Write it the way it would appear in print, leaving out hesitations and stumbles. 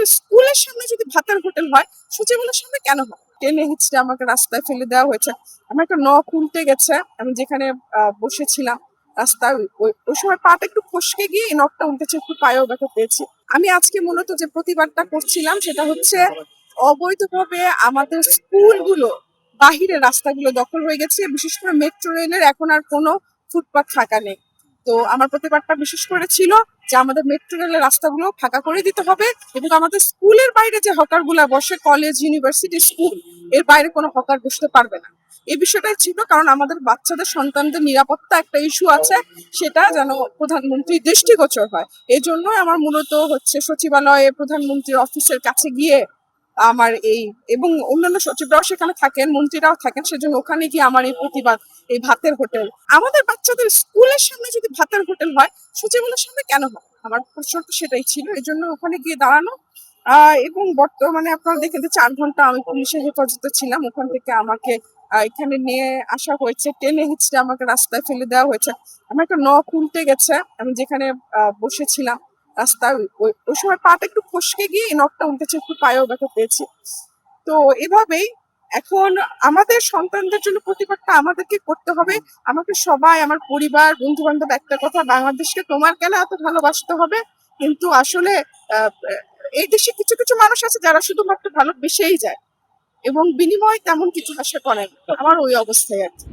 আমাদের স্কুলের সামনে যদি ভাতের হোটেল হয়, সচিবালয়ের সামনে কেন হয়? টেনে হিচড়ে আমাকে রাস্তায় ফেলে দেওয়া হয়েছে। আমার একটা নখ উল্টে গেছে, আমি যেখানে বসেছিলাম রাস্তায়, ওই সময় পাটা একটু ফসকে গিয়ে এই নখটা উল্টেছে, একটু পায়েও ব্যথা পেয়েছি। আমি আজকে মূলত যে প্রতিবাদটা করছিলাম সেটা হচ্ছে অবৈধভাবে আমাদের স্কুলগুলো বাহিরে রাস্তাগুলো দখল হয়ে গেছে, বিশেষ করে মেট্রো রেলের এখন আর কোনো ফুটপাত ফাঁকা নেই। তো আমার প্রতিবাদটা বিশেষ করে ছিল যে আমাদের মেট্রো রেলের রাস্তাগুলো ফাঁকা করে দিতে হবে, এবং আমাদের স্কুলের বাইরে যে হকার গুলা বসে, কলেজ, ইউনিভার্সিটি, স্কুল, এর বাইরে কোনো হকার বসতে পারবে না। এই বিষয়টাই ছিল, কারণ আমাদের বাচ্চাদের, সন্তানদের নিরাপত্তা একটা ইস্যু আছে, সেটা যেন প্রধানমন্ত্রীর দৃষ্টিগোচর হয়। এই জন্যই আমার মূলত হচ্ছে সচিবালয়ে প্রধানমন্ত্রীর অফিসের কাছে গিয়ে আমার এই, এবং অন্যান্য সচিবরাও সেখানে থাকেন, মন্ত্রীরাও থাকেন, সেজন্য ওখানে গিয়ে আমার এই প্রতিবাদ, এই ভাতের হোটেল। আমাদের বাচ্চাদের স্কুলের সামনে যদি ভাতের হোটেল হয়, সচিবালয়ের সামনে কেন হয়? আমার প্রশ্ন তো সেটাই ছিল, এই জন্য ওখানে গিয়ে দাঁড়ানো। এবং বর্তমানে আপনারা দেখেন যে 4 ঘন্টা আমি পুলিশের হেফাজতে ছিলাম, ওখান থেকে আমাকে এখানে নিয়ে আসা হয়েছে, টেনে হিচড়ে আমাকে রাস্তায় ফেলে দেওয়া হয়েছে। আমার একটা নখ উল্টে গেছে, আমি যেখানে বসেছিলাম রাস্তায়, ওই সময় পাটা একটু ফসকে গিয়ে এই নখটা উল্টেছে, একটু পায়েও ব্যথা পেয়েছি। তো এভাবেই এখন আমাদের সন্তানদের জন্য প্রতিবাদটা আমাদেরকে করতে হবে। আমাকে সবাই, আমার পরিবার, বন্ধু বান্ধব একটা কথা, বাংলাদেশকে তোমার কেন এত ভালোবাসতে হবে? কিন্তু আসলে আহ, এই দেশে কিছু কিছু মানুষ আছে যারা শুধুমাত্র ভালোবেসেই যায় এবং বিনিময় তেমন কিছু আশা করেন। আমার ওই অবস্থায় আর কি।